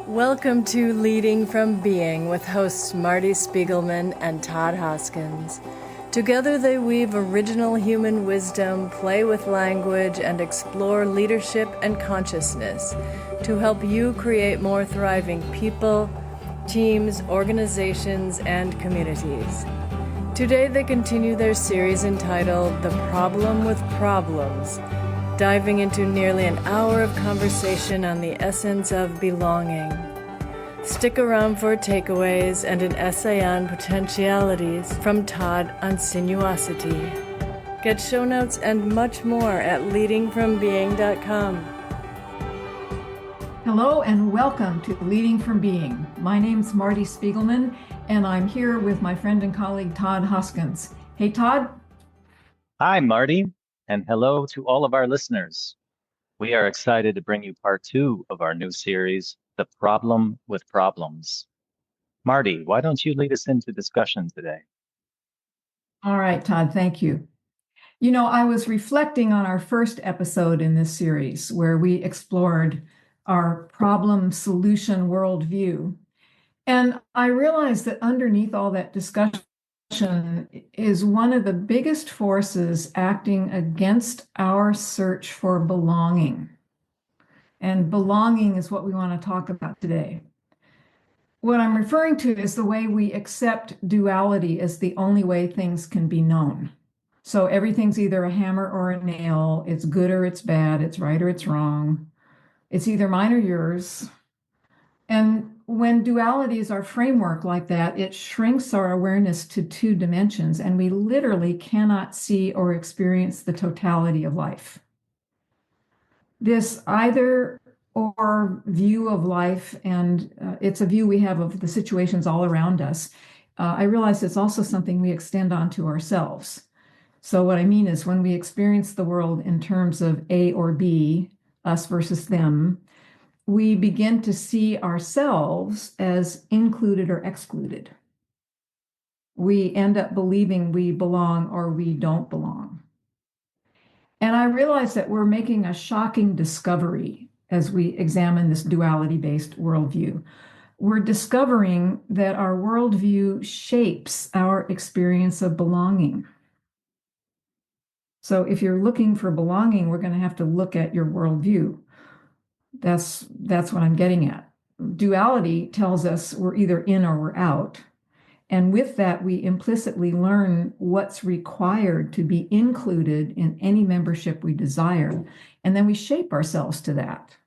Welcome to Leading from Being with hosts Marty Spiegelman and Todd Hoskins. Together they weave original human wisdom, play with language, and explore leadership and consciousness to help you create more thriving people, teams, organizations, and communities. Today they continue their series entitled The Problem with Problems, diving into nearly an hour of conversation on the essence of belonging. Stick around for takeaways and an essay on potentialities from Todd on Sinuosity. Get show notes and much more at leadingfrombeing.com. Hello and welcome to Leading from Being. My name's Marty Spiegelman, and I'm here with my friend and colleague Todd Hoskins. Hey, Todd. Hi, Marty, and hello to all of our listeners. We are excited to bring you part 2 of our new series, The Problem with Problems. Marty, why don't you lead us into discussion today? All right, Todd, thank you. You know, I was reflecting on our first episode in this series where we explored our problem-solution worldview. And I realized that underneath all that discussion is one of the biggest forces acting against our search for belonging. And belonging is what we want to talk about today. What I'm referring to is the way we accept duality as the only way things can be known. So everything's either a hammer or a nail, it's good or it's bad, it's right or it's wrong. It's either mine or yours. And when duality is our framework like that, it shrinks our awareness to 2 dimensions, and we literally cannot see or experience the totality of life. This either or view of life, and it's a view we have of the situations all around us, I realize it's also something we extend onto ourselves. So what I mean is when we experience the world in terms of A or B, us versus them, we begin to see ourselves as included or excluded. We end up believing we belong or we don't belong. And I realize that we're making a shocking discovery as we examine this duality-based worldview. We're discovering that our worldview shapes our experience of belonging. So if you're looking for belonging, we're going to have to look at your worldview. That's what I'm getting at. Duality tells us we're either in or we're out. And with that, we implicitly learn what's required to be included in any membership we desire. And then we shape ourselves to that.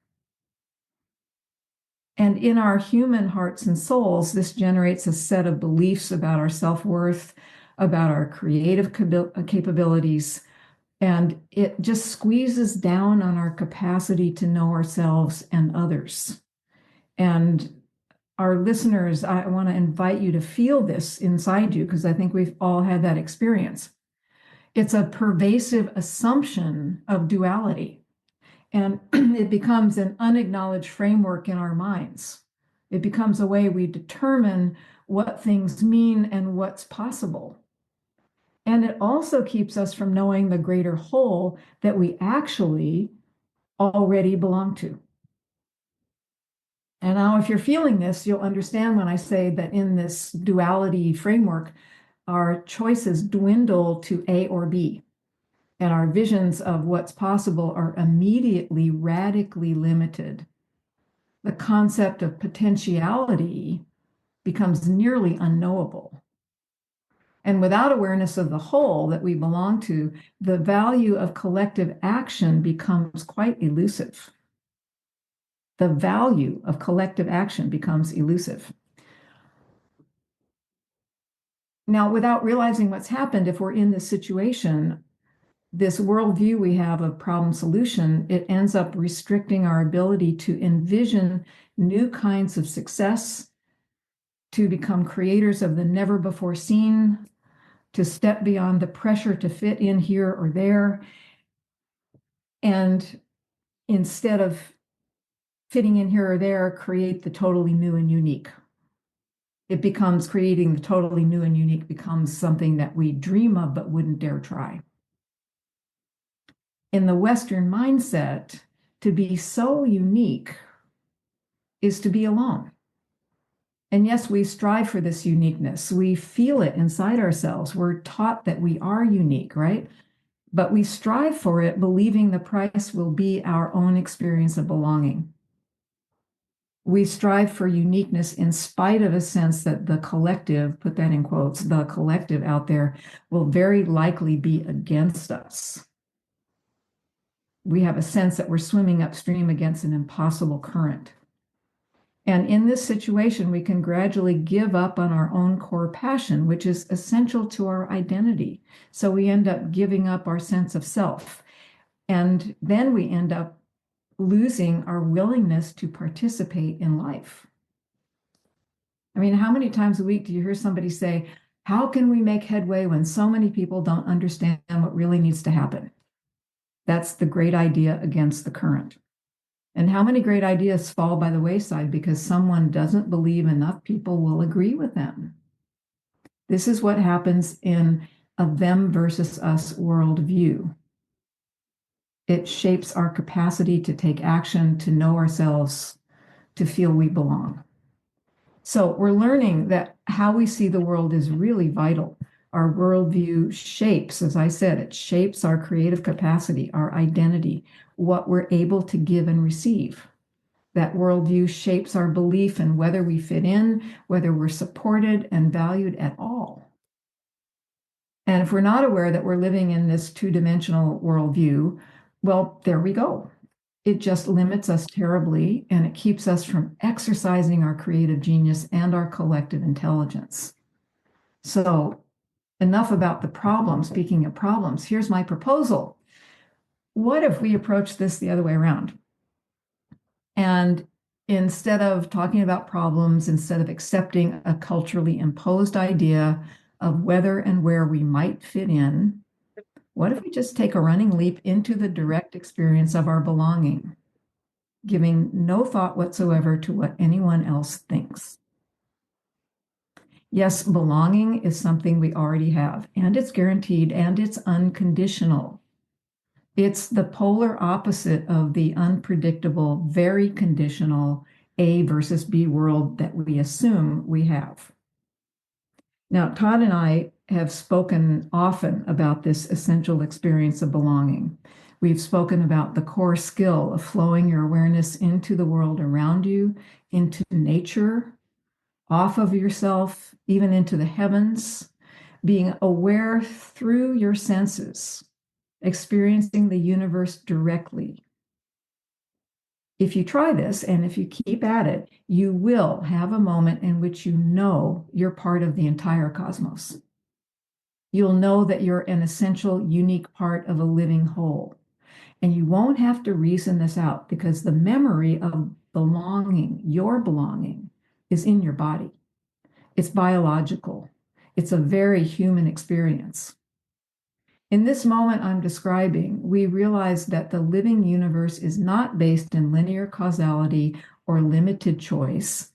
And in our human hearts and souls, this generates a set of beliefs about our self-worth, about our creative capabilities, and it just squeezes down on our capacity to know ourselves and others. And our listeners, I want to invite you to feel this inside you because I think we've all had that experience. It's a pervasive assumption of duality, and it becomes an unacknowledged framework in our minds. It becomes a way we determine what things mean and what's possible. And it also keeps us from knowing the greater whole that we actually already belong to. And now, if you're feeling this, you'll understand when I say that in this duality framework, our choices dwindle to A or B, and our visions of what's possible are immediately radically limited. The concept of potentiality becomes nearly unknowable. And without awareness of the whole that we belong to, the value of collective action becomes quite elusive. The value of collective action becomes elusive. Now, without realizing what's happened, if we're in this situation, this worldview we have of problem solution, it ends up restricting our ability to envision new kinds of success, to become creators of the never before seen, to step beyond the pressure to fit in here or there. And instead of fitting in here or there, create the totally new and unique. It becomes creating the totally new and unique becomes something that we dream of but wouldn't dare try. In the Western mindset, to be so unique is to be alone. And yes, we strive for this uniqueness. We feel it inside ourselves. We're taught that we are unique, right? But we strive for it, believing the price will be our own experience of belonging. We strive for uniqueness in spite of a sense that the collective, put that in quotes, the collective out there will very likely be against us. We have a sense that we're swimming upstream against an impossible current. And in this situation, we can gradually give up on our own core passion, which is essential to our identity. So we end up giving up our sense of self. And then we end up losing our willingness to participate in life. I mean, how many times a week do you hear somebody say, how can we make headway when so many people don't understand what really needs to happen? That's the great idea against the current. And how many great ideas fall by the wayside because someone doesn't believe enough people will agree with them? This is what happens in a them versus us worldview. It shapes our capacity to take action, to know ourselves, to feel we belong. So we're learning that how we see the world is really vital. Our worldview shapes, as I said, it shapes our creative capacity, our identity, what we're able to give and receive. That worldview shapes our belief in whether we fit in, whether we're supported and valued at all. And if we're not aware that we're living in this two-dimensional worldview, well, there we go. It just limits us terribly, and it keeps us from exercising our creative genius and our collective intelligence. So enough about the problem. Speaking of problems, here's my proposal. What if we approach this the other way around? And instead of talking about problems, instead of accepting a culturally imposed idea of whether and where we might fit in, what if we just take a running leap into the direct experience of our belonging, giving no thought whatsoever to what anyone else thinks? Yes, belonging is something we already have, and it's guaranteed, and it's unconditional. It's the polar opposite of the unpredictable, very conditional A versus B world that we assume we have. Now, Todd and I have spoken often about this essential experience of belonging. We've spoken about the core skill of flowing your awareness into the world around you, into nature, off of yourself, even into the heavens, being aware through your senses, experiencing the universe directly. If you try this and if you keep at it, you will have a moment in which you know you're part of the entire cosmos. You'll know that you're an essential, unique part of a living whole. And you won't have to reason this out because the memory of belonging, your belonging, is in your body. It's biological. It's a very human experience. In this moment I'm describing, we realize that the living universe is not based in linear causality or limited choice.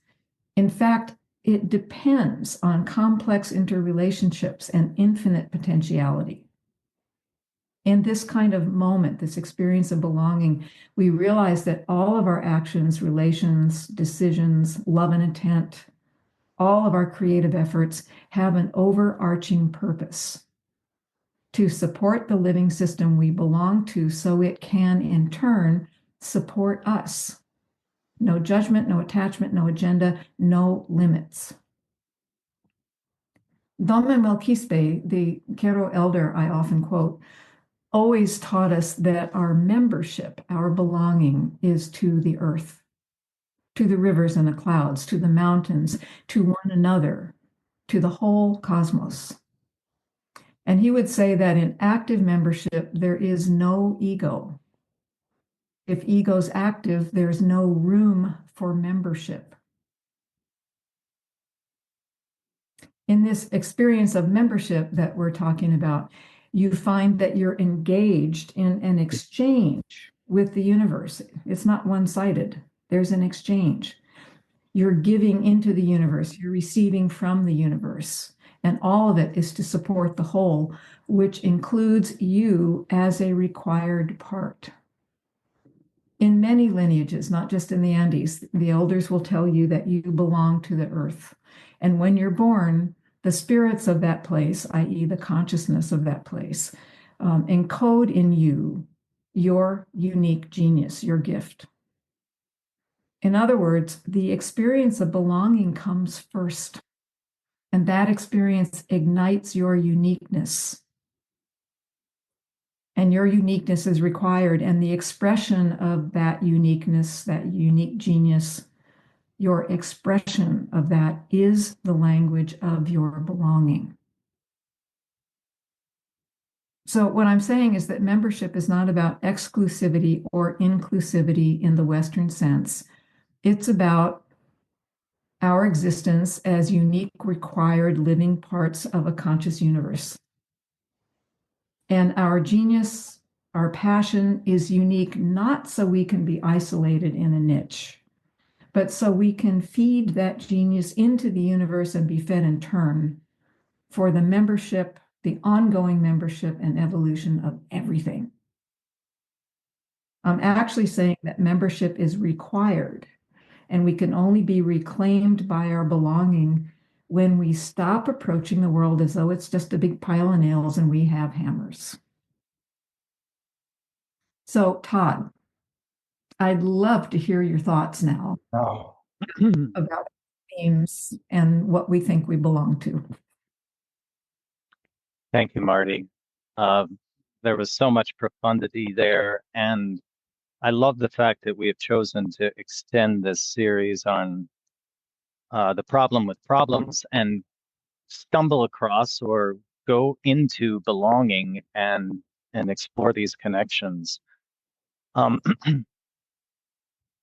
In fact, it depends on complex interrelationships and infinite potentiality. In this kind of moment, this experience of belonging, we realize that all of our actions, relations, decisions, love and intent, all of our creative efforts have an overarching purpose: to support the living system we belong to so it can, in turn, support us. No judgment, no attachment, no agenda, no limits. Dom Manuel Quispe, the Quero elder I often quote, always taught us that our membership, our belonging, is to the earth, to the rivers and the clouds, to the mountains, to one another, to the whole cosmos. And he would say that in active membership, there is no ego. If ego's active, there's no room for membership. In this experience of membership that we're talking about, you find that you're engaged in an exchange with the universe. It's not one-sided. There's an exchange. You're giving into the universe. You're receiving from the universe. And all of it is to support the whole, which includes you as a required part. in many lineages, not just in the Andes. The elders will tell you that you belong to the earth. And when you're born, the spirits of that place, i.e., the consciousness of that place, encode in you your unique genius, your gift. In other words, the experience of belonging comes first, and that experience ignites your uniqueness. And your uniqueness is required, and the expression of that uniqueness, that unique genius, your expression of that is the language of your belonging. So what I'm saying is that membership is not about exclusivity or inclusivity in the Western sense. It's about our existence as unique, required living parts of a conscious universe. And our genius, our passion is unique, not so we can be isolated in a niche, but so we can feed that genius into the universe and be fed in turn for the membership, the ongoing membership and evolution of everything. I'm actually saying that membership is required, and we can only be reclaimed by our belonging when we stop approaching the world as though it's just a big pile of nails and we have hammers. So, Todd, I'd love to hear your thoughts now about themes and what we think we belong to. Thank you, Marty. There was so much profundity there, and I love the fact that we have chosen to extend this series on the problem with problems and stumble across or go into belonging and explore these connections.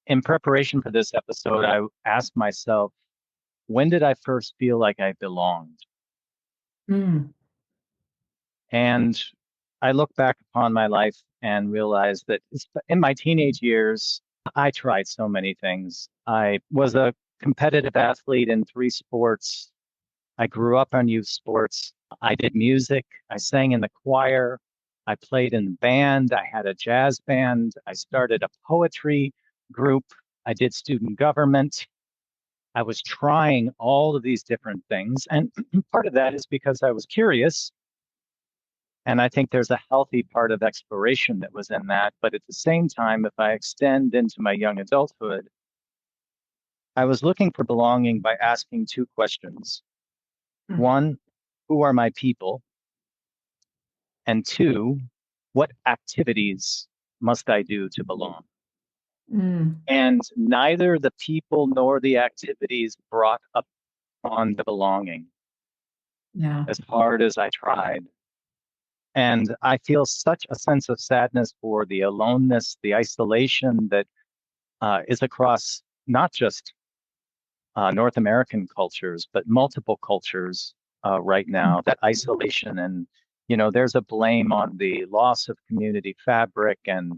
In preparation for this episode, I asked myself, when did I first feel like I belonged? Mm. And I look back upon my life and realize that in my teenage years, I tried so many things. I was a competitive athlete in 3 sports. I grew up on youth sports. I did music. I sang in the choir. I played in the band. I had a jazz band. I started a poetry group. I did student government. I was trying all of these different things. And part of that is because I was curious. And I think there's a healthy part of exploration that was in that. But at the same time, if I extend into my young adulthood, I was looking for belonging by asking 2 questions. One, who are my people? And 2, what activities must I do to belong? Mm. And neither the people nor the activities brought up on the belonging, Yeah. as hard as I tried. And I feel such a sense of sadness for the aloneness, the isolation that is across not just North American cultures, but multiple cultures right now, that isolation. And, there's a blame on the loss of community fabric and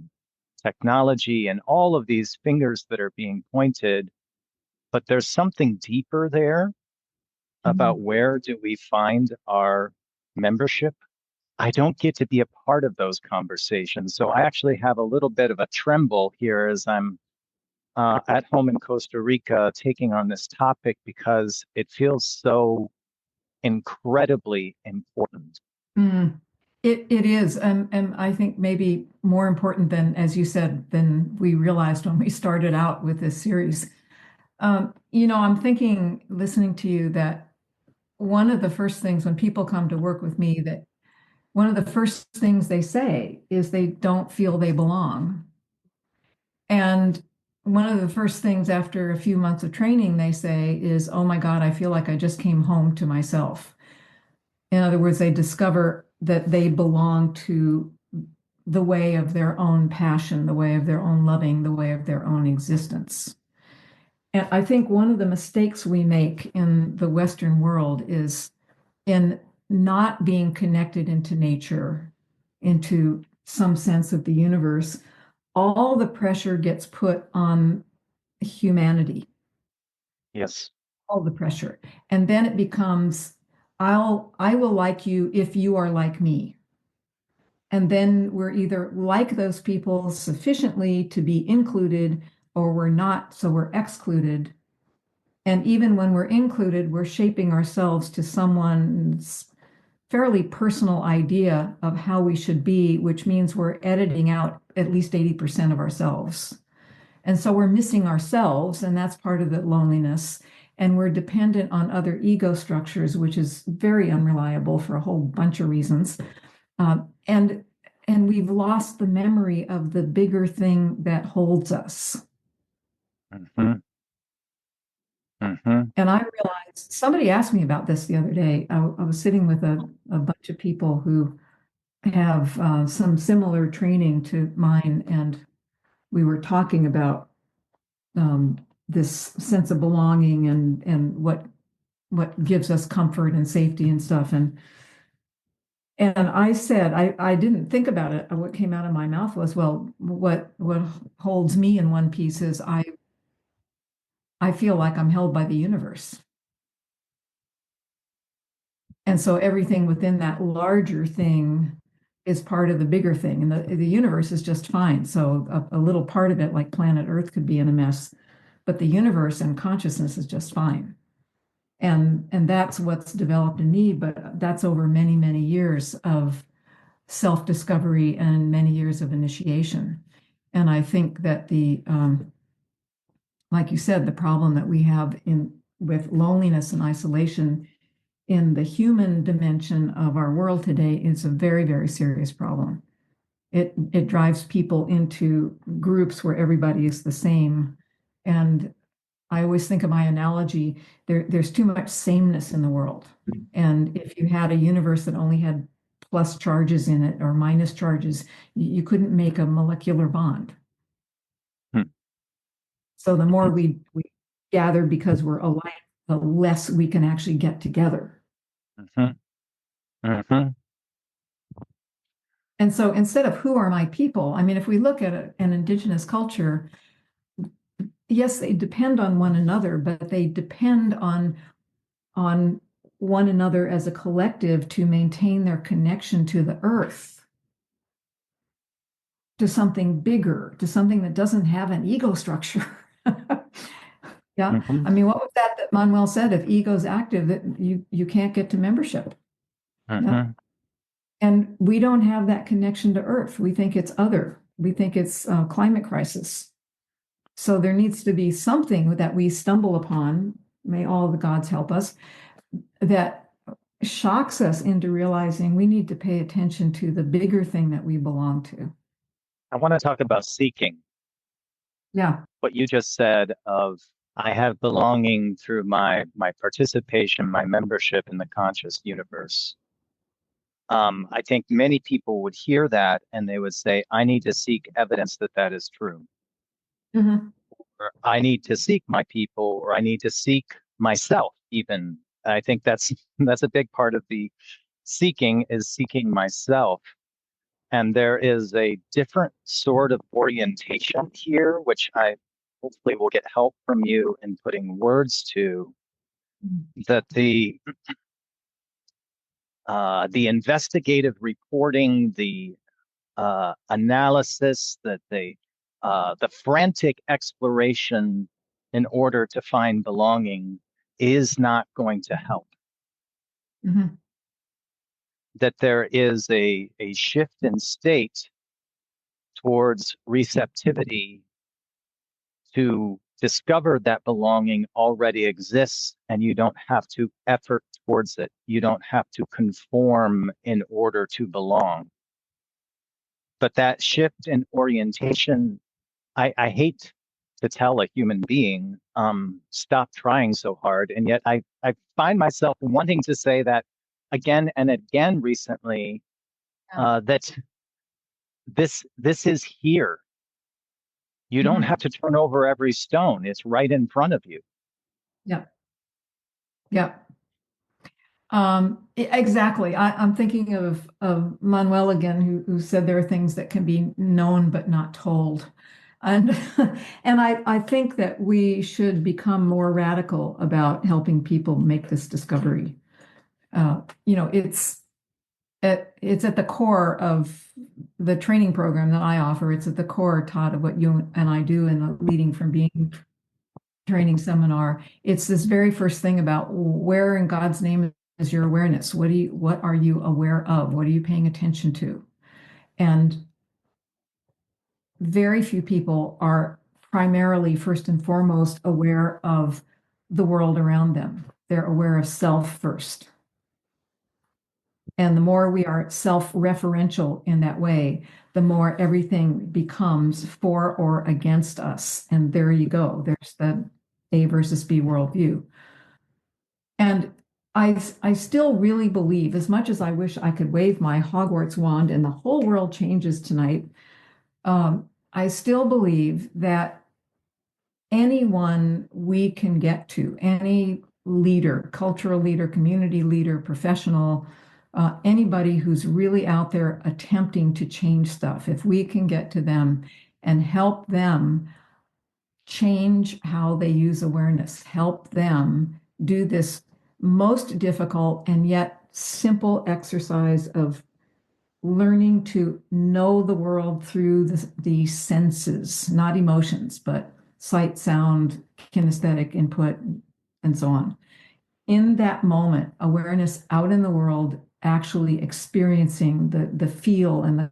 technology and all of these fingers that are being pointed. But there's something deeper there about where do we find our membership. I don't get to be a part of those conversations. So I actually have a little bit of a tremble here as I'm at home in Costa Rica taking on this topic because it feels so incredibly important. Mm. It is, and I think maybe more important than, as you said, than we realized when we started out with this series. I'm thinking, listening to you, that one of the first things when people come to work with me, that one of the first things they say is they don't feel they belong. And one of the first things after a few months of training they say is, oh my God, I feel like I just came home to myself. In other words, they discover that they belong to the way of their own passion, the way of their own loving, the way of their own existence. And I think one of the mistakes we make in the Western world is in not being connected into nature, into some sense of the universe. All the pressure gets put on humanity. Yes. All the pressure. And then it becomes, I will like you if you are like me. And then we're either like those people sufficiently to be included, or we're not, so we're excluded. And even when we're included, we're shaping ourselves to someone's fairly personal idea of how we should be, which means we're editing out at least 80% of ourselves. And so we're missing ourselves, and that's part of the loneliness. And we're dependent on other ego structures, which is very unreliable for a whole bunch of reasons. And we've lost the memory of the bigger thing that holds us. Mm-hmm. Mm-hmm. And I realized, somebody asked me about this the other day. I was sitting with a bunch of people who have some similar training to mine, and we were talking about this sense of belonging and what gives us comfort and safety and stuff. And I said, I didn't think about it. What came out of my mouth was, well, what holds me in one piece is I feel like I'm held by the universe. And so everything within that larger thing is part of the bigger thing. And the universe is just fine. So a little part of it, like planet Earth, could be in a mess, but the universe and consciousness is just fine. And that's what's developed in me, but that's over many, many years of self-discovery and many years of initiation. And I think that like you said, the problem that we have with loneliness and isolation in the human dimension of our world today is a very, very serious problem. It drives people into groups where everybody is the same. And I always think of my analogy, there's too much sameness in the world. And if you had a universe that only had plus charges in it or minus charges, you couldn't make a molecular bond. Hmm. So the more we gather because we're alike, the less we can actually get together. Mm-hmm. Mm-hmm. And so instead of who are my people, I mean, if we look at an indigenous culture, yes, they depend on one another, but they depend on one another as a collective to maintain their connection to the earth, to something bigger, to something that doesn't have an ego structure. Yeah. Mm-hmm. I mean, what was that Manuel said? If ego's active, that you can't get to membership. Mm-hmm. Yeah. And we don't have that connection to earth. We think it's other. We think it's climate crisis. So there needs to be something that we stumble upon, may all the gods help us, that shocks us into realizing we need to pay attention to the bigger thing that we belong to. I want to talk about seeking. Yeah. What you just said of I have belonging through my participation, my membership in the conscious universe. I think many people would hear that and they would say, I need to seek evidence that that is true. Mm-hmm. Or I need to seek my people, or I need to seek myself even. I think that's a big part of the seeking is seeking myself. And there is a different sort of orientation here, which I hopefully will get help from you in putting words to, that the investigative reporting, the analysis, that the frantic exploration in order to find belonging is not going to help. Mm-hmm. That there is a shift in state towards receptivity to discover that belonging already exists, and you don't have to effort towards it. You don't have to conform in order to belong. But that shift in orientation, I hate to tell a human being, stop trying so hard. And yet I find myself wanting to say that again and again recently, that this is here. You don't have to turn over every stone. It's right in front of you. Yeah. Yeah. Exactly. I'm thinking of Manuel again, who said there are things that can be known but not told. And and I think that we should become more radical about helping people make this discovery. It's at the core of the training program that I offer. It's at the core, Todd, of what you and I do in the Leading from Being training seminar. It's this very first thing about where in God's name is your awareness. What are you aware of? What are you paying attention to? And very few people are primarily, first and foremost, aware of the world around them. They're aware of self first. And the more we are self-referential in that way, the more everything becomes for or against us. And there you go. There's the A versus B worldview. And I still really believe, as much as I wish I could wave my Hogwarts wand and the whole world changes tonight, I still believe that anyone we can get to, any leader, cultural leader, community leader, professional, anybody who's really out there attempting to change stuff, if we can get to them and help them change how they use awareness, help them do this most difficult and yet simple exercise of learning to know the world through the senses, not emotions, but sight, sound, kinesthetic input, and so on. In that moment, awareness out in the world, actually experiencing the feel and the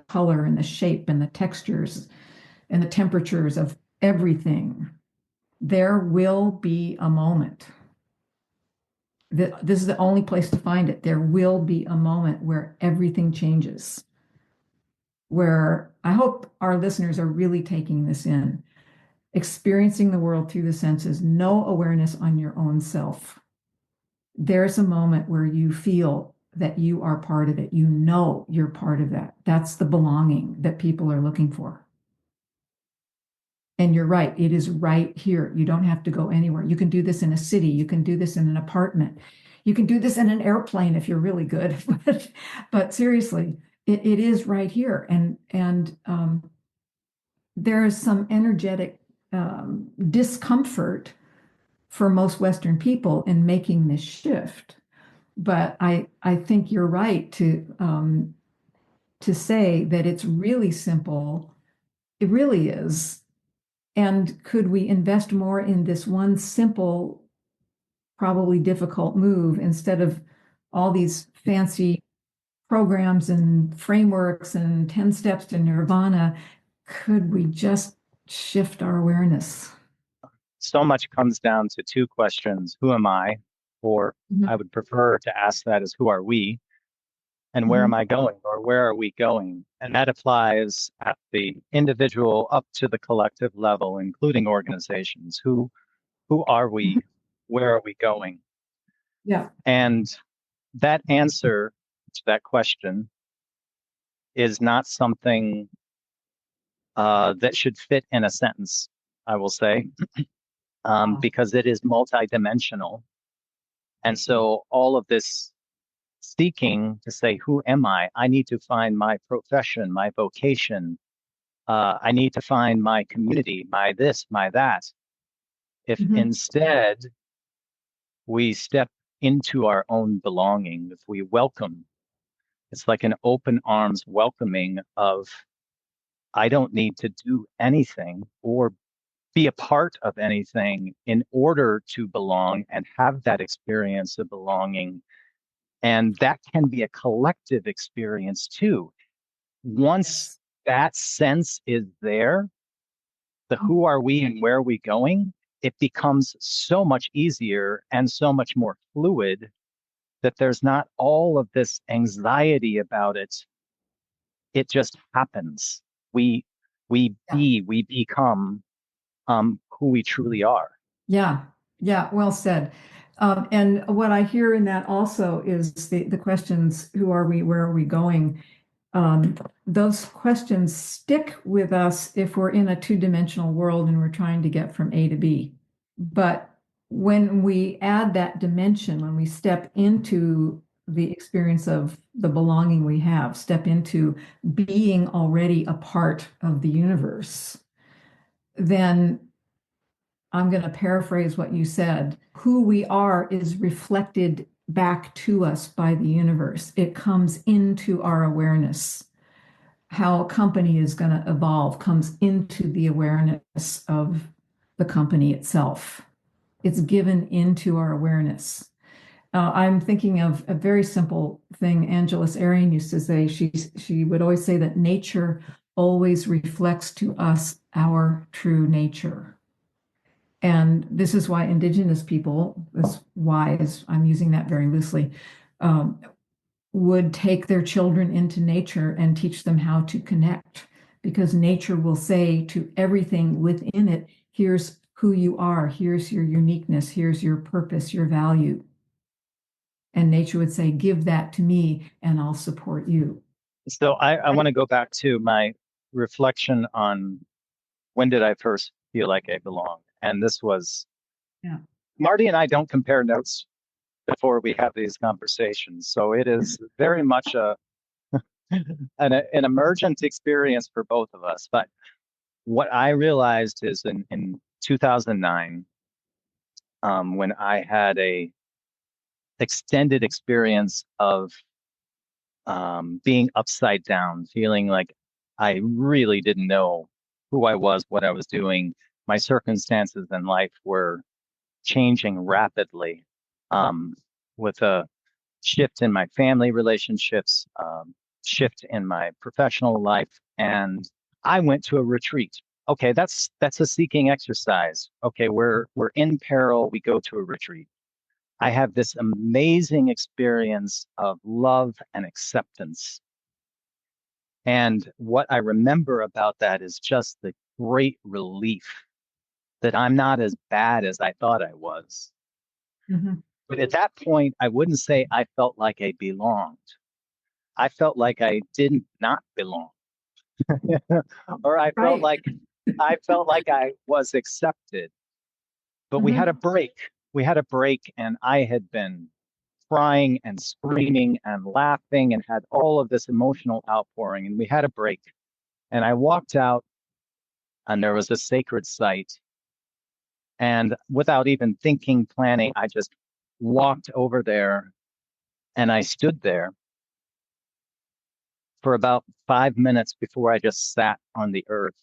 color and the shape and the textures and the temperatures of everything, there will be a moment. This is the only place to find it. There will be a moment where everything changes, where I hope our listeners are really taking this in, experiencing the world through the senses, no awareness on your own self. There's a moment where you feel that you are part of it. You know you're part of that. That's the belonging that people are looking for. And you're right, it is right here. You don't have to go anywhere. You can do this in a city. You can do this in an apartment. You can do this in an airplane if you're really good. But seriously, it is right here. And there is some energetic discomfort for most Western people in making this shift. But I think you're right to say that it's really simple. It really is. And could we invest more in this one simple, probably difficult move instead of all these fancy programs and frameworks and 10 steps to nirvana? Could we just shift our awareness? So much comes down to two questions. Who am I? Or I would prefer to ask that as who are we? And where am I going, or where are we going? And that applies at the individual up to the collective level, including organizations. Who are we? Where are we going? Yeah. And that answer to that question is not something that should fit in a sentence, I will say, because it is multidimensional. And so all of this seeking to say, who am I? I need to find my profession, my vocation. I need to find my community, my this, my that. If instead we step into our own belonging, if we welcome, it's like an open arms welcoming of, I don't need to do anything or be a part of anything in order to belong and have that experience of belonging. And that can be a collective experience too. Once that sense is there, the who are we and where are we going, it becomes so much easier and so much more fluid that there's not all of this anxiety about it. It just happens. We become who we truly are. Yeah, well said. And what I hear in that also is the questions, who are we, where are we going? Those questions stick with us if we're in a two-dimensional world and we're trying to get from A to B. But when we add that dimension, when we step into the experience of the belonging we have, step into being already a part of the universe, then I'm going to paraphrase what you said. Who we are is reflected back to us by the universe. It comes into our awareness. how a company is going to evolve comes into the awareness of the company itself. It's given into our awareness. I'm thinking of a very simple thing Angeles Arian used to say. She would always say that nature always reflects to us our true nature. And this is why indigenous people, I'm using that very loosely, would take their children into nature and teach them how to connect, because nature will say to everything within it, here's who you are, here's your uniqueness, here's your purpose, your value. And nature would say, give that to me and I'll support you. So I want to go back to my reflection on when did I first feel like I belonged? And this was, Yeah. Marty and I don't compare notes before we have these conversations. So it is very much an emergent experience for both of us. But what I realized is in 2009, when I had a extended experience of being upside down, feeling like I really didn't know who I was, what I was doing. My circumstances in life were changing rapidly, with a shift in my family relationships, shift in my professional life, and I went to a retreat. Okay, that's a seeking exercise. Okay, we're in peril. We go to a retreat. I have this amazing experience of love and acceptance. And what I remember about that is just the great relief that I'm not as bad as I thought I was. Mm-hmm. But at that point, I wouldn't say I felt like I belonged. I felt like I didn't not belong. Or Right. I felt like I was accepted. But we had Mm-hmm. a break. We had a break, and I had been crying and screaming and laughing and had all of this emotional outpouring. And we had a break. And I walked out, and there was a sacred site. And without even thinking, planning, I just walked over there and I stood there for about 5 minutes before I just sat on the earth.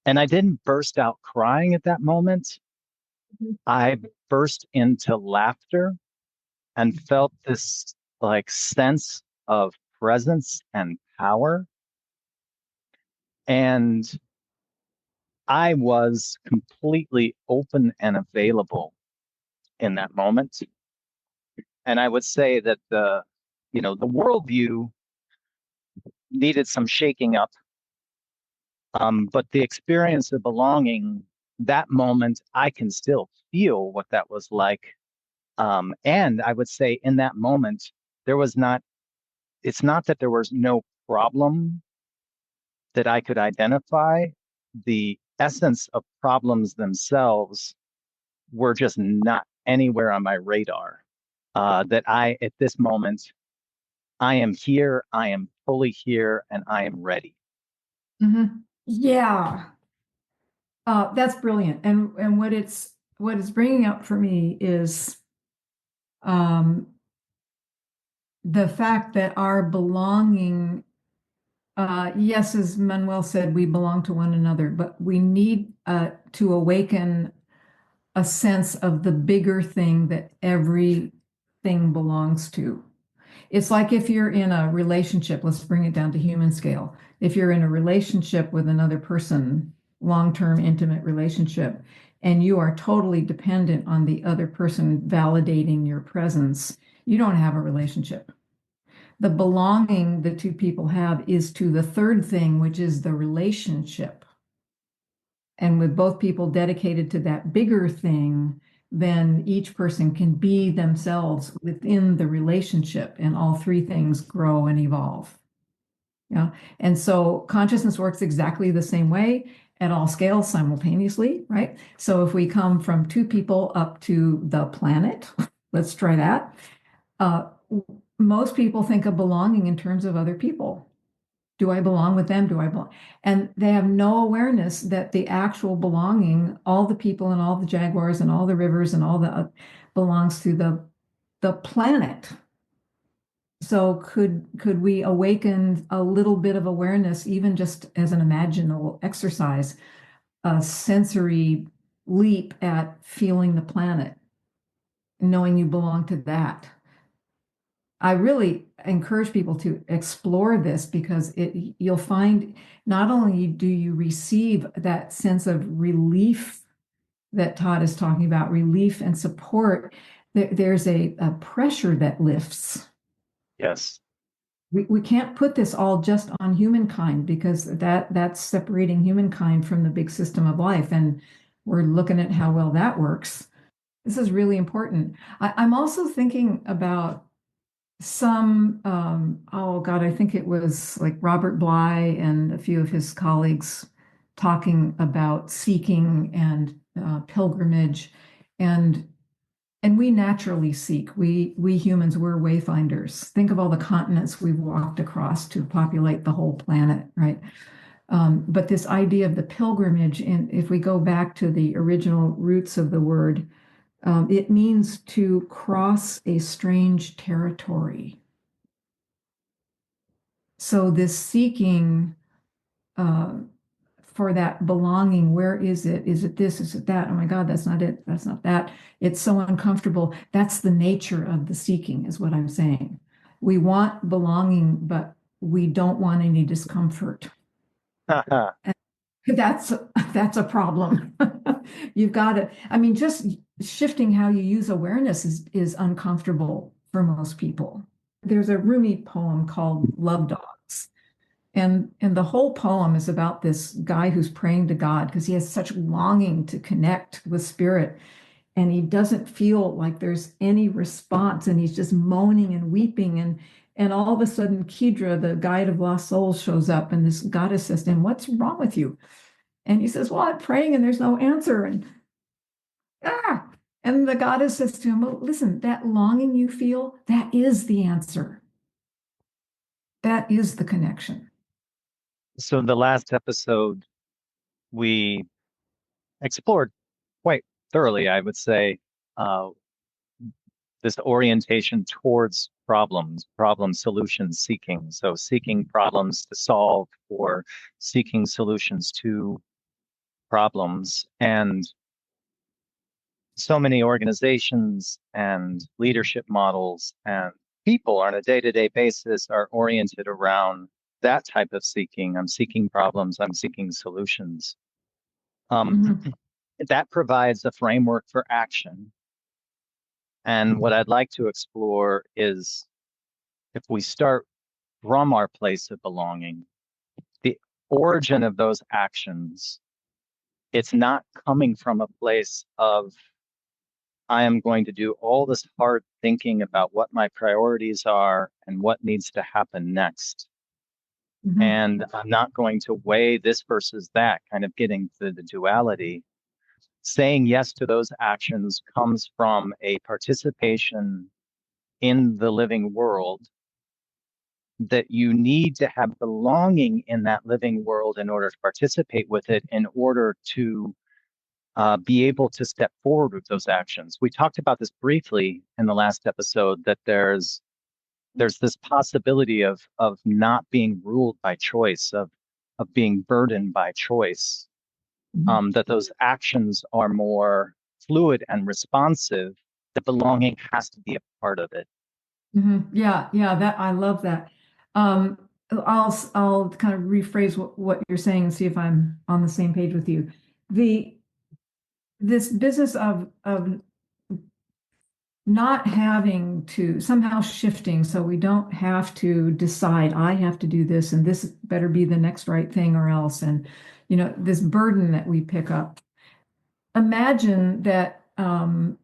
And I didn't burst out crying at that moment. I burst into laughter and felt this like sense of presence and power. And I was completely open and available in that moment. And I would say that the worldview needed some shaking up. But the experience of belonging, that moment, I can still feel what that was like. And I would say in that moment, it's not that there was no problem that I could identify. The essence of problems themselves were just not anywhere on my radar. At this moment, I am here, I am fully here, and I am ready. Mm-hmm. Yeah. That's brilliant. And what it's bringing up for me is um, the fact that our belonging, yes, as Manuel said, we belong to one another, but we need to awaken a sense of the bigger thing that everything belongs to. It's like if you're in a relationship, let's bring it down to human scale. If you're in a relationship with another person, long-term intimate relationship, and you are totally dependent on the other person validating your presence, you don't have a relationship. The belonging the two people have is to the third thing, which is the relationship. And with both people dedicated to that bigger thing, then each person can be themselves within the relationship, and all three things grow and evolve. Yeah. And so consciousness works exactly the same way at all scales simultaneously, right? So if we come from two people up to the planet, let's try that. Most people think of belonging in terms of other people. Do I belong with them? Do I belong? And they have no awareness that the actual belonging, all the people and all the jaguars and all the rivers and all the belongs to the planet. So could we awaken a little bit of awareness, even just as an imaginal exercise, a sensory leap at feeling the planet, knowing you belong to that? I really encourage people to explore this because you'll find not only do you receive that sense of relief that Todd is talking about, relief and support, there's a pressure that lifts. Yes. We can't put this all just on humankind because that's separating humankind from the big system of life. And we're looking at how well that works. This is really important. I'm also thinking about some, oh God, I think it was like Robert Bly and a few of his colleagues talking about seeking and pilgrimage, and we naturally seek. We humans, we're wayfinders. Think of all the continents we've walked across to populate the whole planet, right? But this idea of the pilgrimage, and if we go back to the original roots of the word, it means to cross a strange territory. So this seeking for that belonging, where is it? Is it this? Is it that? Oh my God, that's not it. That's not that. It's so uncomfortable. That's the nature of the seeking, is what I'm saying. We want belonging, but we don't want any discomfort. That's a problem. You've got to, I mean, just shifting how you use awareness is uncomfortable for most people. There's a Rumi poem called Love Dogs. And the whole poem is about this guy who's praying to God because he has such longing to connect with spirit. And he doesn't feel like there's any response. And he's just moaning and weeping. And all of a sudden, Kedra, the guide of lost souls, shows up. And this goddess says to him, "What's wrong with you?" And he says, "Well, I'm praying and there's no answer." And the goddess says to him, "Well, listen, that longing you feel, that is the answer. That is the connection." So the last episode, we explored quite thoroughly, I would say, uh, this orientation towards problems, problem solution seeking. So seeking problems to solve or seeking solutions to problems. And so many organizations and leadership models and people on a day-to-day basis are oriented around that type of seeking. I'm seeking problems, I'm seeking solutions. That provides a framework for action. And what I'd like to explore is if we start from our place of belonging, the origin of those actions, it's not coming from a place of, I am going to do all this hard thinking about what my priorities are and what needs to happen next. Mm-hmm. And I'm not going to weigh this versus that, kind of getting to the duality. Saying yes to those actions comes from a participation in the living world, that you need to have belonging in that living world in order to participate with it, in order to be able to step forward with those actions. We talked about this briefly in the last episode, that there's this possibility of not being ruled by choice, of being burdened by choice, that those actions are more fluid and responsive. The belonging has to be a part of it. Yeah, that I love that. I'll kind of rephrase what you're saying and see if I'm on the same page with you. This business of not having to, somehow shifting, so we don't have to decide, I have to do this and this better be the next right thing or else. And this burden that we pick up. Imagine that, I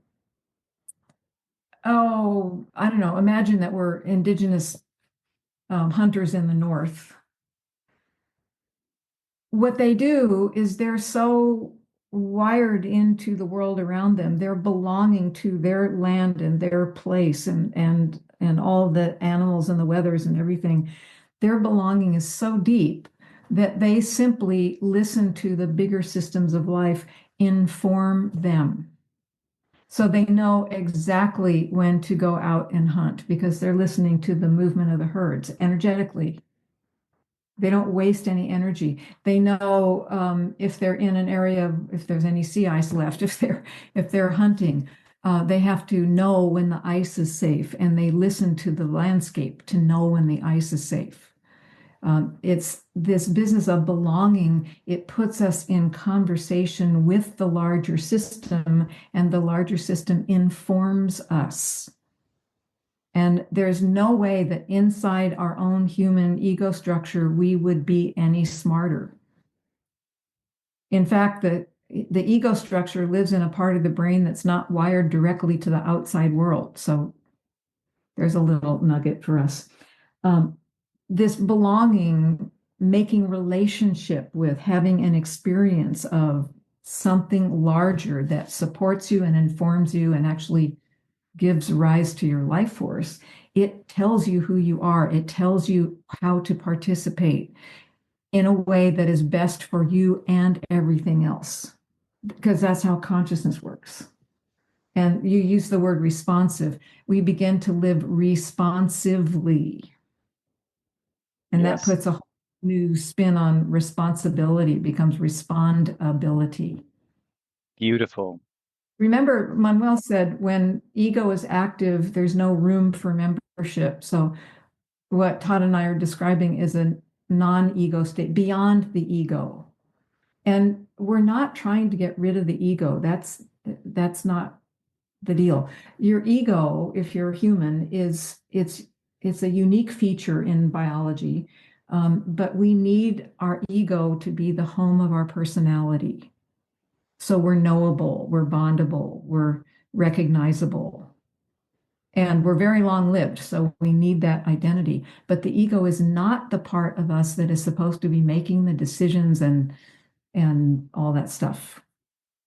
don't know, imagine that we're indigenous hunters in the North. What they do is they're so wired into the world around them. They're belonging to their land and their place and all the animals and the weathers and everything. Their belonging is so deep that they simply listen to the bigger systems of life inform them. So they know exactly when to go out and hunt because they're listening to the movement of the herds energetically. They don't waste any energy. They know if they're in an area, if there's any sea ice left, if they're hunting, they have to know when the ice is safe, and they listen to the landscape to know when the ice is safe. It's this business of belonging. It puts us in conversation with the larger system, and the larger system informs us. And there's no way that inside our own human ego structure, we would be any smarter. In fact, the ego structure lives in a part of the brain that's not wired directly to the outside world. So there's a little nugget for us. This belonging, making relationship with, having an experience of something larger that supports you and informs you and actually gives rise to your life force. It tells you who you are. It tells you how to participate in a way that is best for you and everything else, because that's how consciousness works. And you use the word responsive. We begin to live responsively. And that Yes. puts a whole new spin on responsibility. It becomes respondability. Beautiful. Remember, Manuel said when ego is active, there's no room for membership. So what Todd and I are describing is a non-ego state, beyond the ego. And we're not trying to get rid of the ego. That's not the deal. Your ego, if you're human, it's a unique feature in biology. But we need our ego to be the home of our personality. So we're knowable, we're bondable, we're recognizable. And we're very long-lived, so we need that identity. But the ego is not the part of us that is supposed to be making the decisions and all that stuff.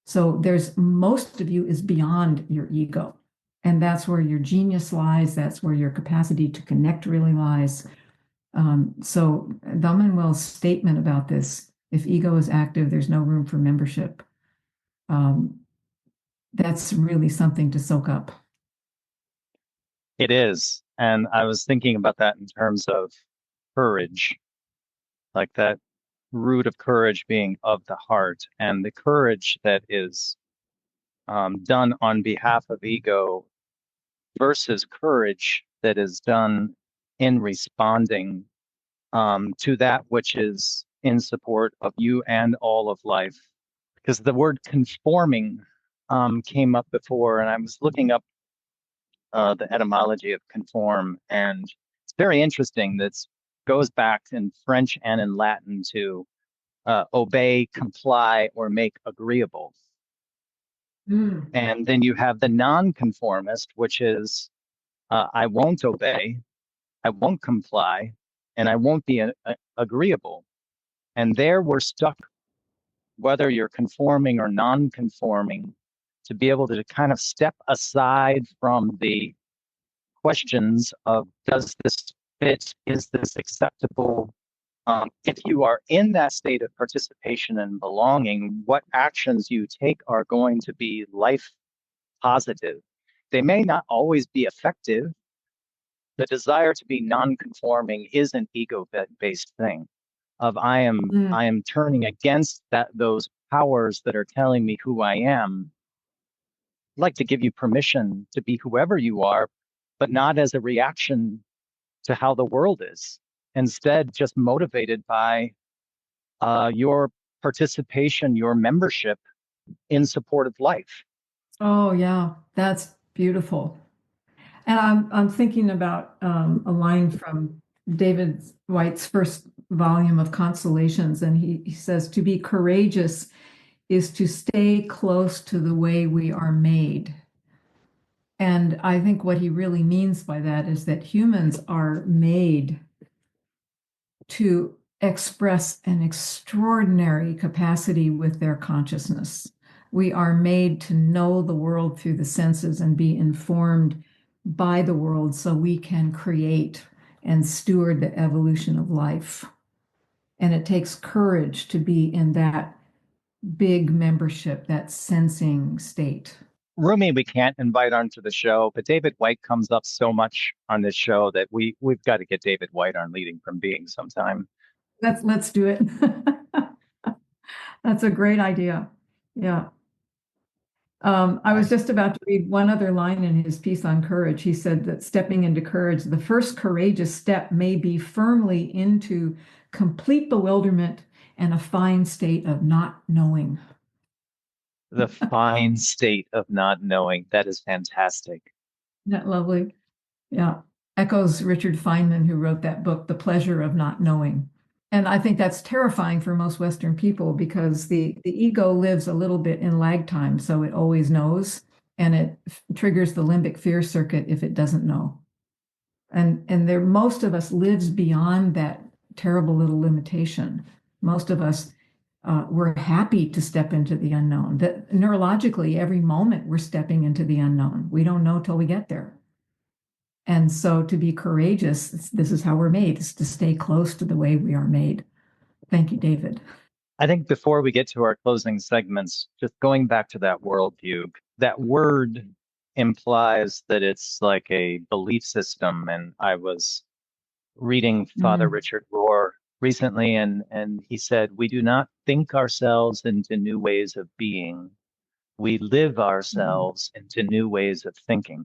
So there's most of you is beyond your ego. And that's where your genius lies. That's where your capacity to connect really lies. So Manuel's statement about this, if ego is active, there's no room for membership. That's really something to soak up. It is. And I was thinking about that in terms of courage, like that root of courage being of the heart, and the courage that is done on behalf of ego versus courage that is done in responding to that which is in support of you and all of life. Because the word conforming came up before, and I was looking up the etymology of conform, and it's very interesting. That goes back in French and in Latin to obey, comply, or make agreeable. And then you have the nonconformist, which is I won't obey, I won't comply, and I won't be agreeable. And there we're stuck, whether you're conforming or non-conforming, to be able to kind of step aside from the questions of, does this fit? Is this acceptable? If you are in that state of participation and belonging, what actions you take are going to be life positive. They may not always be effective. The desire to be non-conforming is an ego-based thing. Of I am turning against those powers that are telling me who I am. I'd like to give you permission to be whoever you are, but not as a reaction to how the world is. Instead, just motivated by your participation, your membership in support of life. Oh, yeah, that's beautiful. And I'm thinking about a line from David White's first volume of Consolations, and he says, to be courageous is to stay close to the way we are made. And I think what he really means by that is that humans are made to express an extraordinary capacity with their consciousness. We are made to know the world through the senses and be informed by the world so we can create and steward the evolution of life. And it takes courage to be in that big membership, that sensing state. Rumi, we can't invite onto the show, but David White comes up so much on this show that we've got to get David White on Leading from Being sometime. Let's do it. That's a great idea. Yeah. I was just about to read one other line in his piece on courage. He said that stepping into courage, the first courageous step may be firmly into complete bewilderment and a fine state of not knowing. The fine state of not knowing. That is fantastic. Isn't that lovely? Yeah. Echoes Richard Feynman, who wrote that book, The Pleasure of Not Knowing. And I think that's terrifying for most Western people because the ego lives a little bit in lag time, so it always knows, and it triggers the limbic fear circuit if it doesn't know. And there, most of us lives beyond that terrible little limitation. Most of us, we're happy to step into the unknown. That neurologically, every moment we're stepping into the unknown. We don't know till we get there. And so to be courageous, this is how we're made, is to stay close to the way we are made. Thank you, David. I think before we get to our closing segments, just going back to that worldview, that word implies that it's like a belief system. And I was reading Father Richard Rohr recently, and he said, we do not think ourselves into new ways of being. We live ourselves into new ways of thinking.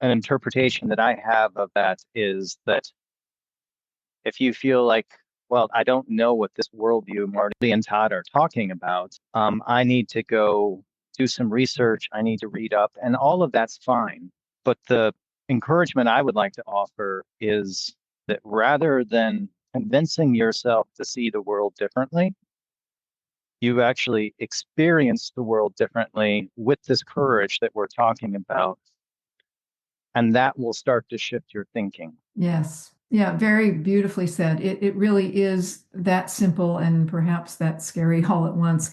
An interpretation that I have of that is that if you feel like, well, I don't know what this worldview Marti and Todd are talking about, I need to go do some research, I need to read up, and all of that's fine. But the encouragement I would like to offer is that rather than convincing yourself to see the world differently, you actually experience the world differently with this courage that we're talking about. And that will start to shift your thinking. Yes. Yeah, very beautifully said. It really is that simple and perhaps that scary all at once,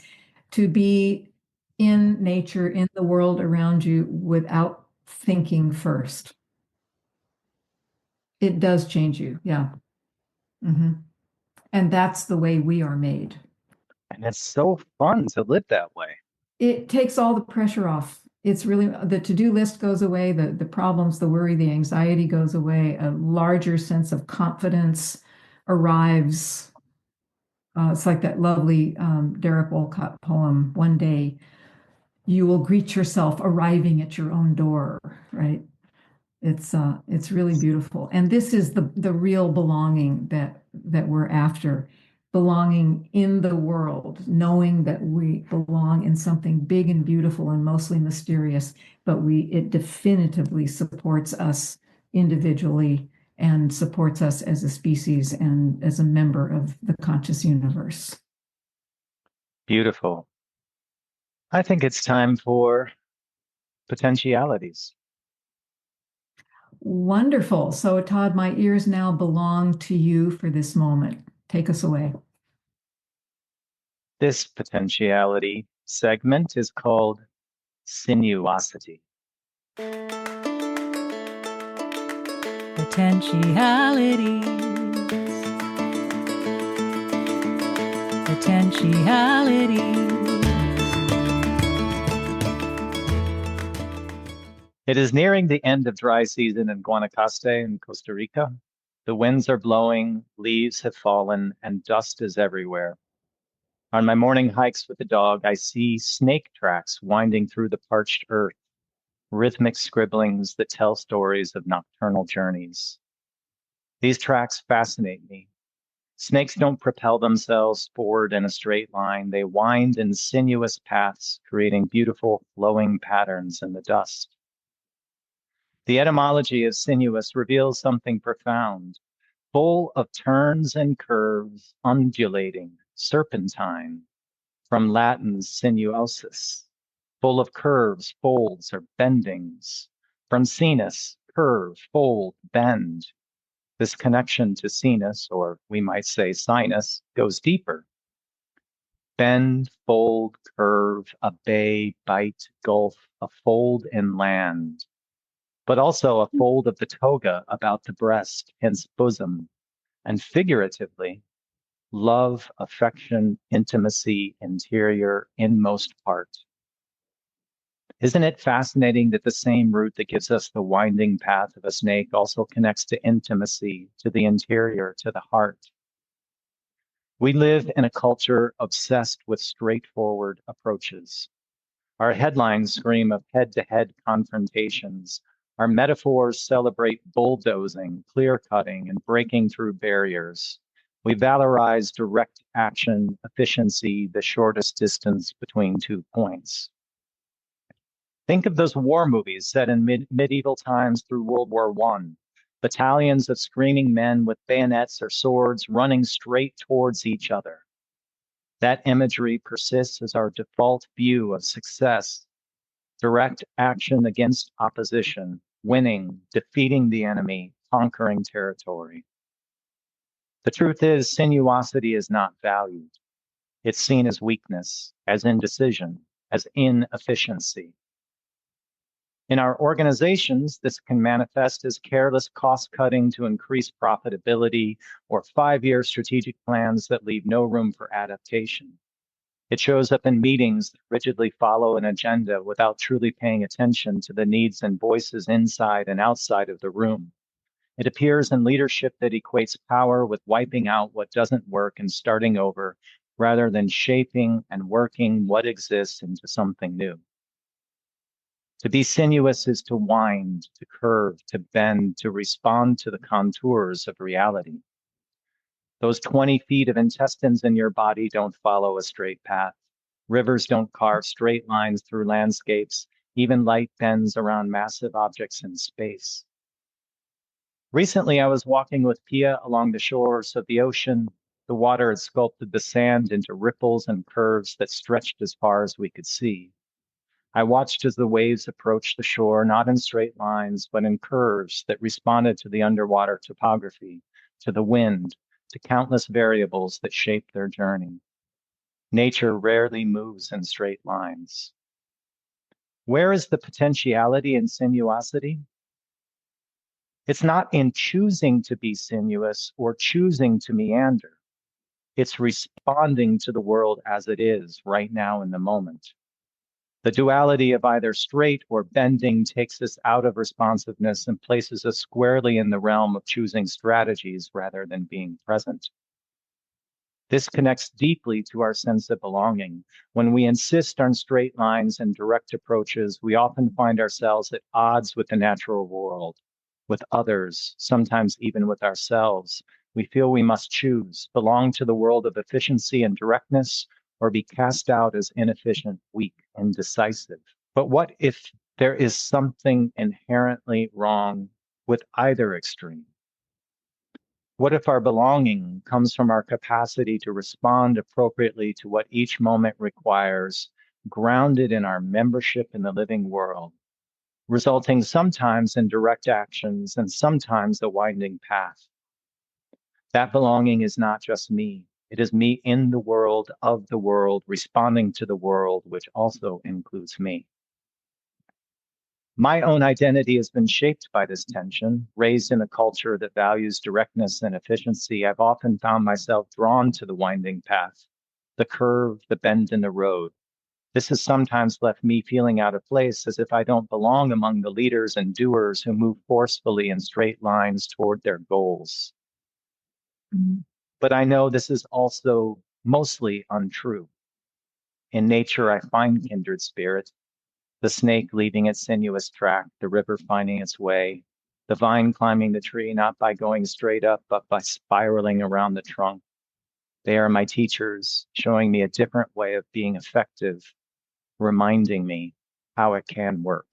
to be in nature, in the world around you without thinking first. It does change you. Yeah. And that's the way we are made. And it's so fun to live that way. It takes all the pressure off. It's really, the to-do list goes away, the problems, the worry, the anxiety goes away, a larger sense of confidence arrives. It's like that lovely Derek Walcott poem, One Day You Will Greet Yourself Arriving at Your Own Door, right? It's really beautiful. And this is the real belonging that we're after. Belonging in the world, knowing that we belong in something big and beautiful and mostly mysterious, but it definitively supports us individually and supports us as a species and as a member of the conscious universe. Beautiful. I think it's time for potentialities. Wonderful. So, Todd, my ears now belong to you for this moment. Take us away. This potentiality segment is called Sinuosity. Potentialities. Potentialities. It is nearing the end of dry season in Guanacaste in Costa Rica. The winds are blowing, leaves have fallen, and dust is everywhere. On my morning hikes with the dog, I see snake tracks winding through the parched earth, rhythmic scribblings that tell stories of nocturnal journeys. These tracks fascinate me. Snakes don't propel themselves forward in a straight line. They wind in sinuous paths, creating beautiful flowing patterns in the dust. The etymology of sinuous reveals something profound, full of turns and curves, undulating, serpentine, from Latin's sinuosus, full of curves, folds, or bendings, from sinus, curve, fold, bend. This connection to sinus, or we might say sinus, goes deeper. Bend, fold, curve, a bay, bite, gulf, a fold inland, but also a fold of the toga about the breast, hence bosom, and figuratively, love, affection, intimacy, interior, inmost part. Isn't it fascinating that the same route that gives us the winding path of a snake also connects to intimacy, to the interior, to the heart? We live in a culture obsessed with straightforward approaches. Our headlines scream of head-to-head confrontations. Our metaphors celebrate bulldozing, clear-cutting, and breaking through barriers. We valorize direct action, efficiency, the shortest distance between 2 points. Think of those war movies set in medieval times through World War I. Battalions of screaming men with bayonets or swords running straight towards each other. That imagery persists as our default view of success, direct action against opposition, winning, defeating the enemy, conquering territory. The truth is, sinuosity is not valued. It's seen as weakness, as indecision, as inefficiency. In our organizations, this can manifest as careless cost cutting to increase profitability or 5-year strategic plans that leave no room for adaptation. It shows up in meetings that rigidly follow an agenda without truly paying attention to the needs and voices inside and outside of the room. It appears in leadership that equates power with wiping out what doesn't work and starting over, rather than shaping and working what exists into something new. To be sinuous is to wind, to curve, to bend, to respond to the contours of reality. Those 20 feet of intestines in your body don't follow a straight path. Rivers don't carve straight lines through landscapes. Even light bends around massive objects in space. Recently, I was walking with Pia along the shores of the ocean. The water had sculpted the sand into ripples and curves that stretched as far as we could see. I watched as the waves approached the shore, not in straight lines, but in curves that responded to the underwater topography, to the wind, to countless variables that shaped their journey. Nature rarely moves in straight lines. Where is the potentiality in sinuosity? It's not in choosing to be sinuous or choosing to meander. It's responding to the world as it is right now in the moment. The duality of either straight or bending takes us out of responsiveness and places us squarely in the realm of choosing strategies rather than being present. This connects deeply to our sense of belonging. When we insist on straight lines and direct approaches, we often find ourselves at odds with the natural world, with others, sometimes even with ourselves. We feel we must choose, belong to the world of efficiency and directness, or be cast out as inefficient, weak, and indecisive. But what if there is something inherently wrong with either extreme? What if our belonging comes from our capacity to respond appropriately to what each moment requires, grounded in our membership in the living world, resulting sometimes in direct actions and sometimes a winding path? That belonging is not just me. It is me in the world, of the world, responding to the world, which also includes me. My own identity has been shaped by this tension. Raised in a culture that values directness and efficiency, I've often found myself drawn to the winding path, the curve, the bend in the road. This has sometimes left me feeling out of place, as if I don't belong among the leaders and doers who move forcefully in straight lines toward their goals. Mm-hmm. But I know this is also mostly untrue. In nature, I find kindred spirit. The snake leaving its sinuous track, the river finding its way, the vine climbing the tree not by going straight up, but by spiraling around the trunk. They are my teachers, showing me a different way of being effective, reminding me how it can work.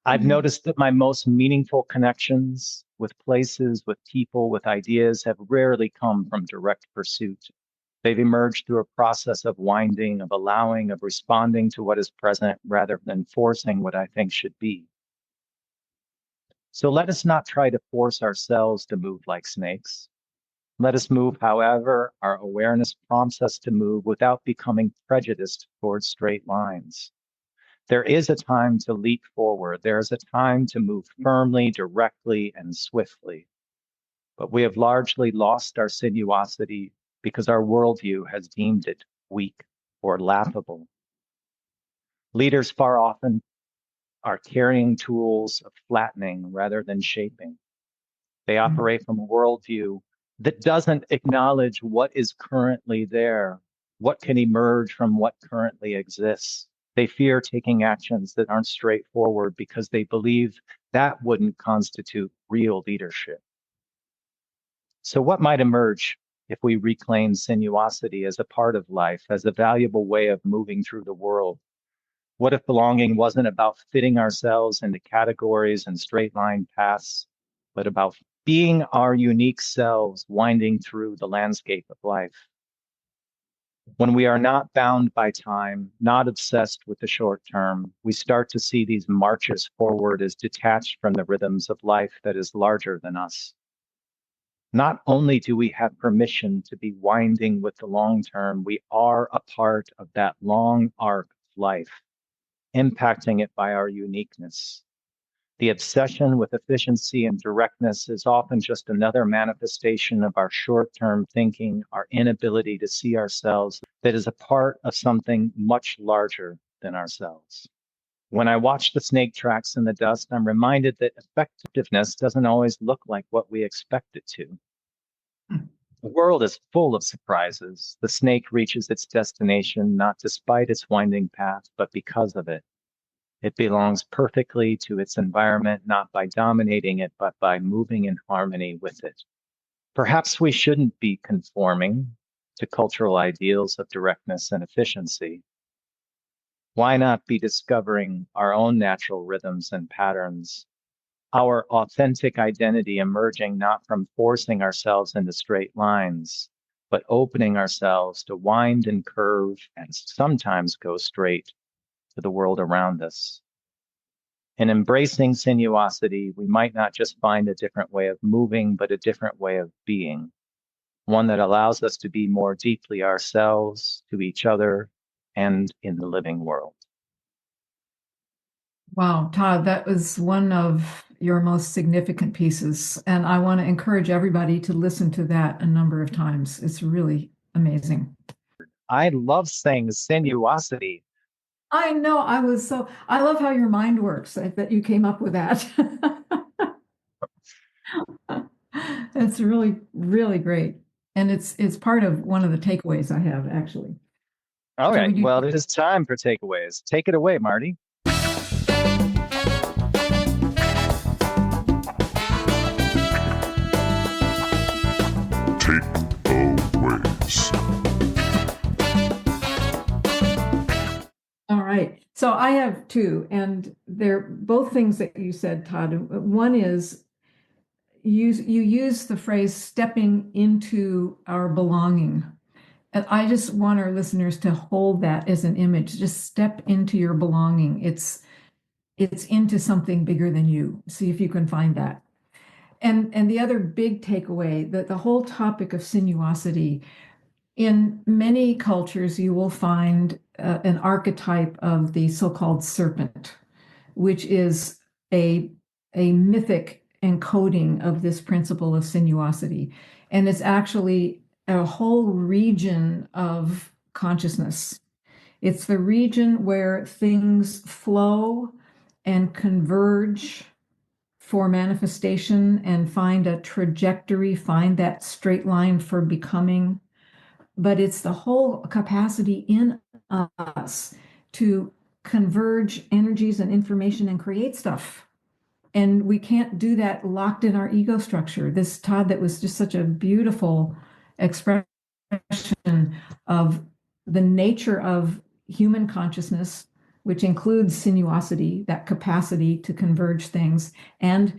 I've noticed that my most meaningful connections with places, with people, with ideas have rarely come from direct pursuit. They've emerged through a process of winding, of allowing, of responding to what is present rather than forcing what I think should be. So let us not try to force ourselves to move like snakes. Let us move however our awareness prompts us to move without becoming prejudiced towards straight lines. There is a time to leap forward. There is a time to move firmly, directly, and swiftly. But we have largely lost our sinuosity because our worldview has deemed it weak or laughable. Leaders far often are carrying tools of flattening rather than shaping. They operate from a worldview that doesn't acknowledge what is currently there, what can emerge from what currently exists. They fear taking actions that aren't straightforward because they believe that wouldn't constitute real leadership. So what might emerge if we reclaim sinuosity as a part of life, as a valuable way of moving through the world? What if belonging wasn't about fitting ourselves into categories and straight line paths, but about being our unique selves winding through the landscape of life? When we are not bound by time, not obsessed with the short term, we start to see these marches forward as detached from the rhythms of life that is larger than us. Not only do we have permission to be winding with the long term, we are a part of that long arc of life, impacting it by our uniqueness. The obsession with efficiency and directness is often just another manifestation of our short-term thinking, our inability to see ourselves that is a part of something much larger than ourselves. When I watch the snake tracks in the dust, I'm reminded that effectiveness doesn't always look like what we expect it to. The world is full of surprises. The snake reaches its destination not despite its winding path, but because of it. It belongs perfectly to its environment, not by dominating it, but by moving in harmony with it. Perhaps we shouldn't be conforming to cultural ideals of directness and efficiency. Why not be discovering our own natural rhythms and patterns, our authentic identity emerging not from forcing ourselves into straight lines, but opening ourselves to wind and curve and sometimes go straight to the world around us. In embracing sinuosity, we might not just find a different way of moving, but a different way of being, one that allows us to be more deeply ourselves, to each other, and in the living world. Wow, Todd, that was one of your most significant pieces. And I want to encourage everybody to listen to that a number of times. It's really amazing. I love saying sinuosity. I know. I love how your mind works, that you came up with that. It's really, really great. And it's part of one of the takeaways I have, actually. All So right, would you well, it is time for takeaways. Take it away, Marty. Takeaways. All right. So I have two, and they're both things that you said, Todd. One is you use the phrase stepping into our belonging. And I just want our listeners to hold that as an image. Just step into your belonging. It's into something bigger than you. See if you can find that. And the other big takeaway, that the whole topic of sinuosity, in many cultures, you will find an archetype of the so-called serpent, which is a mythic encoding of this principle of sinuosity. And it's actually a whole region of consciousness. It's the region where things flow and converge for manifestation and find a trajectory, find that straight line for becoming. But it's the whole capacity in us to converge energies and information and create stuff. And we can't do that locked in our ego structure. This, Todd, that was just such a beautiful expression of the nature of human consciousness, which includes sinuosity, that capacity to converge things, and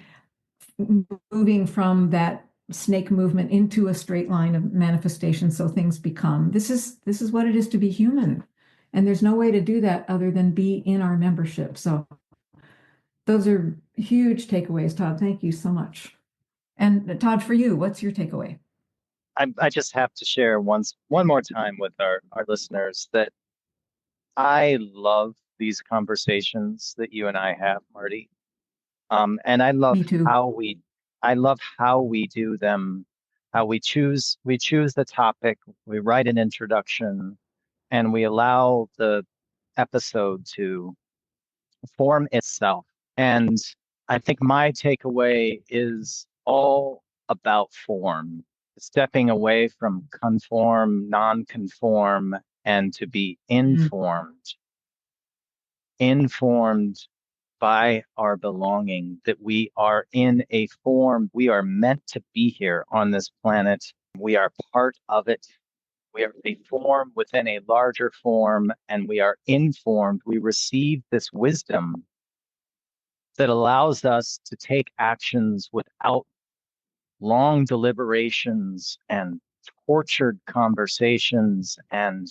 moving from that snake movement into a straight line of manifestation so things become. This is what it is to be human. And there's no way to do that other than be in our membership. So those are huge takeaways, Todd. Thank you so much. And Todd, for you, what's your takeaway? I just have to share one more time with our listeners that I love these conversations that you and I have, Marty. And I love Me too. I love how we do them, how we choose the topic, we write an introduction, and we allow the episode to form itself. And I think my takeaway is all about form, stepping away from conform, non-conform, and to be informed by our belonging, that we are in a form. We are meant to be here on this planet. We are part of it. We are a form within a larger form, and we are informed. We receive this wisdom that allows us to take actions without long deliberations and tortured conversations, and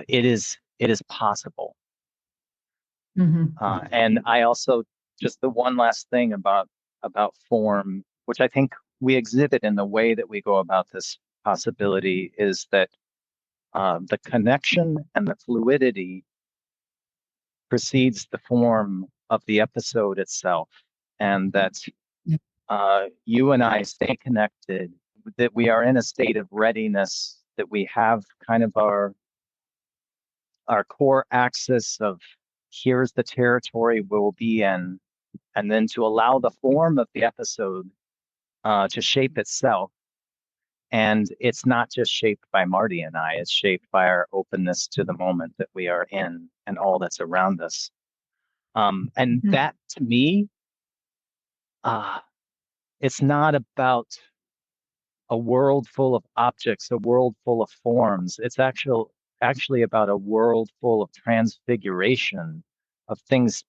it is possible. And I also, just the one last thing about form, which I think we exhibit in the way that we go about this possibility, is that the connection and the fluidity precedes the form of the episode itself, and that you and I stay connected, that we are in a state of readiness, that we have kind of our core axis of here's the territory we'll be in, and then to allow the form of the episode to shape itself. And it's not just shaped by Marty and I, it's shaped by our openness to the moment that we are in and all that's around us. And that, to me, it's not about a world full of objects, a world full of forms. It's actually about a world full of transfiguration, of things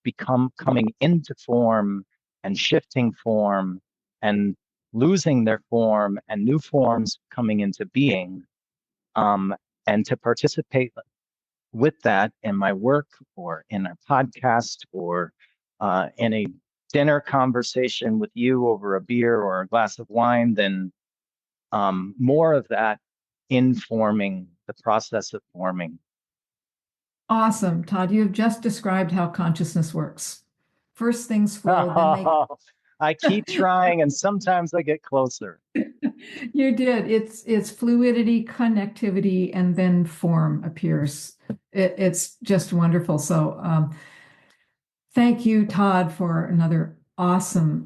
coming into form and shifting form and losing their form, and new forms coming into being. And to participate with that in my work, or in a podcast, or in a dinner conversation with you over a beer or a glass of wine, then more of that informing the process of forming. Awesome, Todd. You have just described how consciousness works. First things flow, then they... I keep trying, and sometimes I get closer. You did. It's fluidity, connectivity, and then form appears. It's just wonderful. So thank you, Todd, for another awesome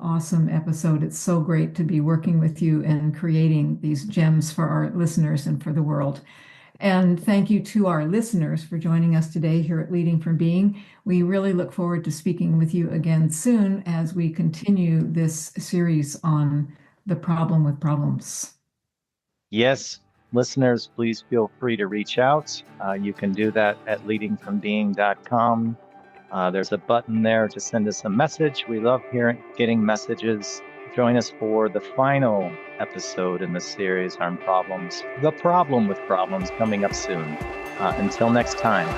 episode. It's so great to be working with you and creating these gems for our listeners and for the world. And thank you to our listeners for joining us today here at Leading from Being. We really look forward to speaking with you again soon as we continue this series on the problem with problems. Yes, listeners, please feel free to reach out. You can do that at leadingfrombeing.com. There's a button there to send us a message. We love getting messages. Join us for the final episode in the series on problems, the problem with problems, coming up soon. Until next time.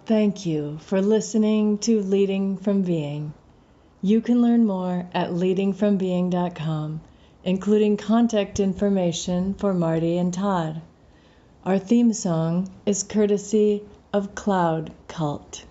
Thank you for listening to Leading from Being. You can learn more at leadingfrombeing.com, including contact information for Marty and Todd. Our theme song is courtesy of Cloud Cult.